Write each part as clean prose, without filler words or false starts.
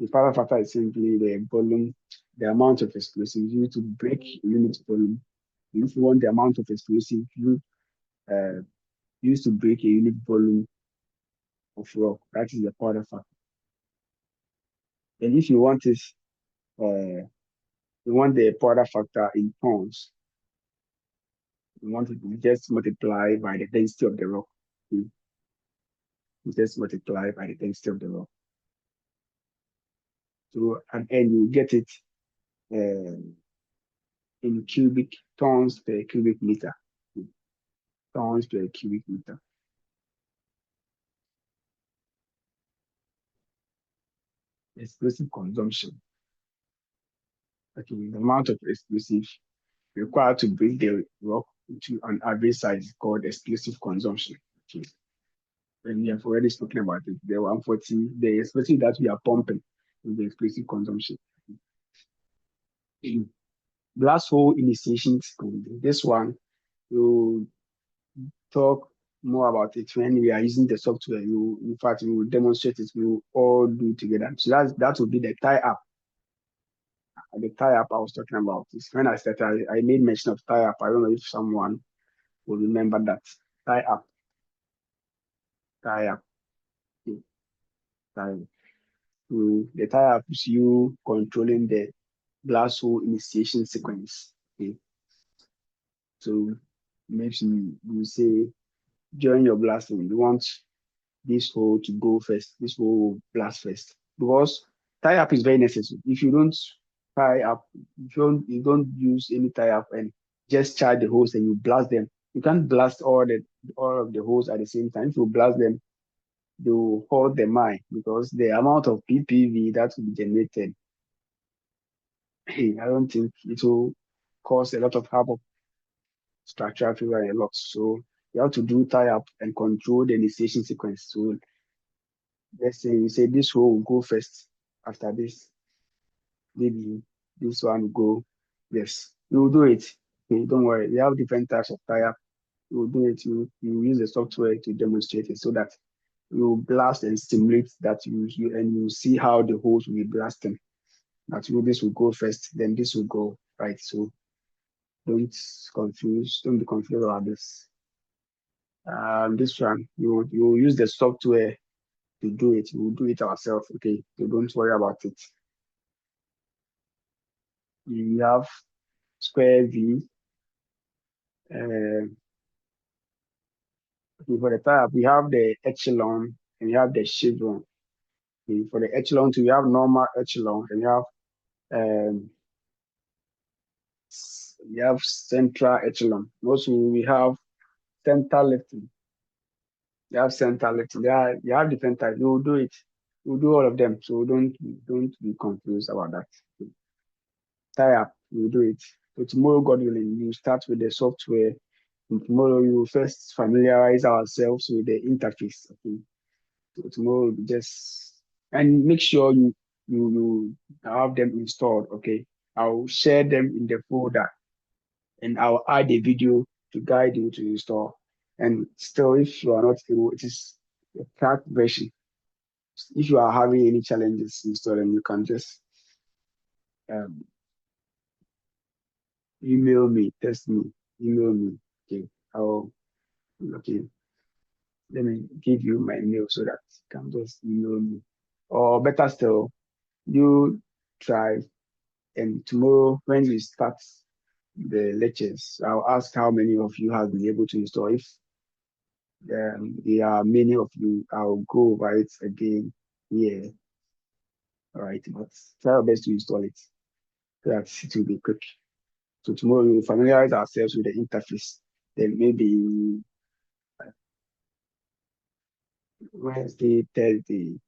powder factor is simply the volume, the amount of explosive used to break a unit volume. If you want the amount of explosive uh, used to break a unit volume of rock, that is the powder factor. And if you want it, you want the powder factor in tons, you want it to just multiply by the density of the rock. You just multiply by the density of the rock. So, and you get it in cubic tons per cubic meter. Tons per cubic meter. Explosive consumption. Okay, the amount of explosive required to break the rock into an average size is called explosive consumption. Okay. And we have already spoken about it. The 140, the explosive that we are pumping is the explosive consumption. Blast hole initiation sequence. This one, we'll talk more about it when we are using the software. In fact, we will demonstrate it. We will all do it together. So that will be the tie-up. The tie-up I was talking about is when I started, I made mention of tie-up. I don't know if someone will remember that. Tie-up. Tie-up. Tie-up. So the tie-up is you controlling the blast hole initiation sequence. Okay. So maybe you say during your blasting, you want this hole to go first, this hole will blast first. Because tie up is very necessary. If you don't tie up, you don't use any tie up and just charge the holes and you blast them, you can't blast all of the holes at the same time. If you blast them, they will hold the mine because the amount of PPV that will be generated, I don't think it will cause a lot of havoc, structural failure, and a lot. So you have to do tie up and control the initiation sequence. So let's say you say this hole will go first. After this, maybe this one will go. Yes, you will do it. Okay, don't worry. We have different types of tie up. You will do it. You use the software to demonstrate it so that you blast and simulate that and you see how the holes will be blasting. That this will go first, then this will go right. So don't be confused about this. This one, you use the software to do it. We will do it ourselves. Okay, so don't worry about it. You have square V. For the type, we have the echelon and you have the chevron. Okay, for the echelon, we have normal echelon and you have central echelon. Also, we have center lifting. You have center lifting. You have different types. You will do it. You will do all of them. So don't be confused about that. Tie up, you do it. So tomorrow, God willing, you start with the software. And tomorrow, you will first familiarize ourselves with the interface. Okay. So tomorrow, just and make sure you have them installed. Okay. I'll share them in the folder, and I'll add a video to guide you to install. And still, if you are not able, it is a cracked version. If you are having any challenges installing, you can just um, email me, text me, email me. Okay, okay. Let me give you my mail so that you can just email me. Or better still, you try and tomorrow when we start the lectures, I'll ask how many of you have been able to install. If there are many of you, I'll go over it again here. All right, but try our best to install it so that it will be quick. So tomorrow we'll familiarize ourselves with the interface. Then maybe Wednesday, Thursday,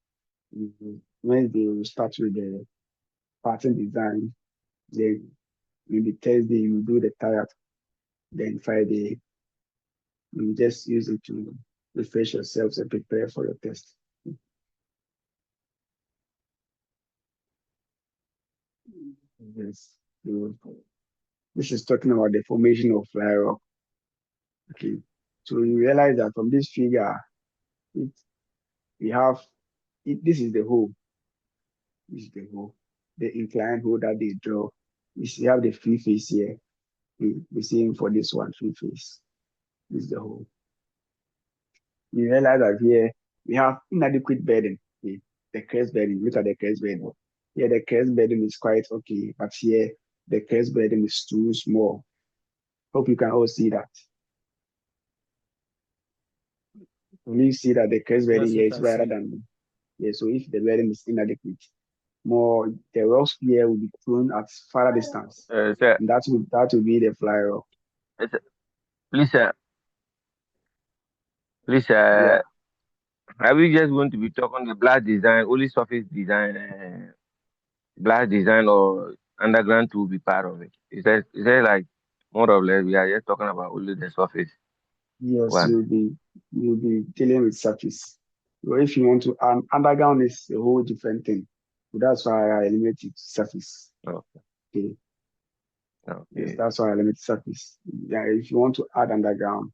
Wednesday we'll start with the pattern design. Then maybe Thursday you do the tie-up. Then Friday you just use it to refresh yourselves and prepare for your test. Yes. This is talking about the formation of fly rock. Okay. So you realize that from this figure, we have this is the hole. is the hole. The inclined hole that they draw. You see, have the free face here. We see for this one, free face. This is the hole. You realize that here we have inadequate bedding. Okay? The crest bedding. Look at the crest bedding. Here the crest bedding is quite okay, but here the crest bedding is too small. Hope you can all see that. When you see that the crest bedding Yes, we here is can wider see. than, yeah, so if the bedding is inadequate, more the rock spear will be thrown at farther distance. Sir, And that will be the fly rock. it's, please, please, Yeah. are we just going to be talking the blast design, only surface design, blast design, or underground to be part of it? Is that like more or less we are just talking about only the surface Yes, one? you'll be dealing with surface. So if you want to underground is a whole different thing. So that's why I limit it to surface. Okay, Okay. Yes, okay. that's why I limit surface. Yeah, if you want to add underground,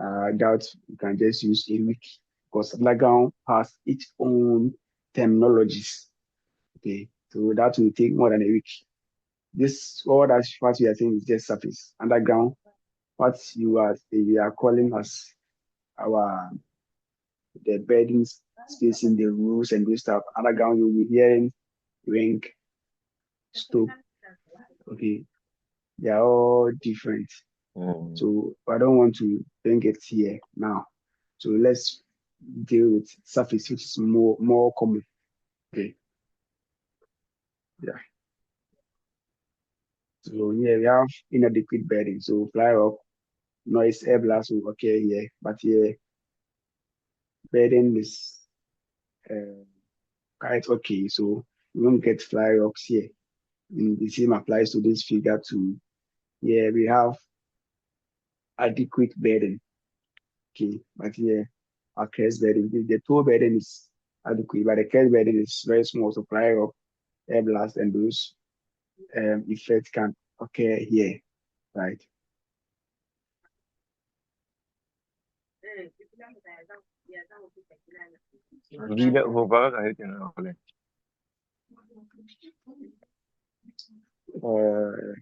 I doubt you can just use a wiki because underground has its own terminologies. Okay. So that will take more than a week. This all that what we are saying is just surface. Underground, what you are calling as our the bedding spacing, the rules and this stuff. Underground you'll be hearing ring, stop. Okay. They are all different. Mm. So I don't want to bring it here now. So let's deal with surface, which is more common. Okay. Yeah. So here we have inadequate bedding. So fly up, noise, air blast will occur here. But here bedding is uh, quite okay. So we won't get fly rocks here. The same applies to this figure too. Here we have adequate bedding. Okay. But here our crest bedding, the toe bedding is adequate, but the crest bedding is very small. So fly up, air blast, and those effects can occur here, right? Gila, baga kahit yun ako lang. Uh,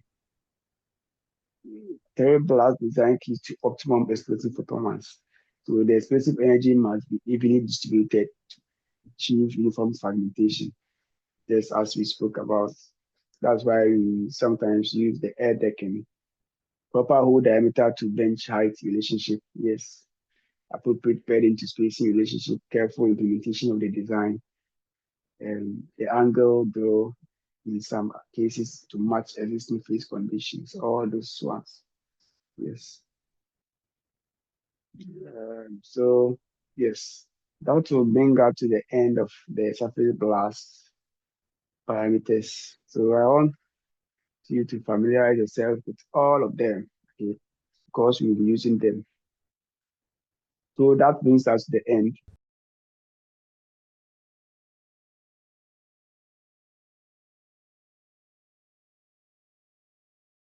Terry blast design keys to optimum explosive performance. So the explosive energy must be evenly distributed to achieve uniform fragmentation, just as we spoke about. That's why we sometimes use the air decking, proper hole diameter to bench height relationship. Yes, appropriate bedding to spacing relationship, careful implementation of the design, and the angle though in some cases to match existing phase conditions, all those ones. Yes. So yes, that will bring us to the end of the surface blast parameters. So I want you to familiarize yourself with all of them, okay, because we'll be using them. So that brings us to the end.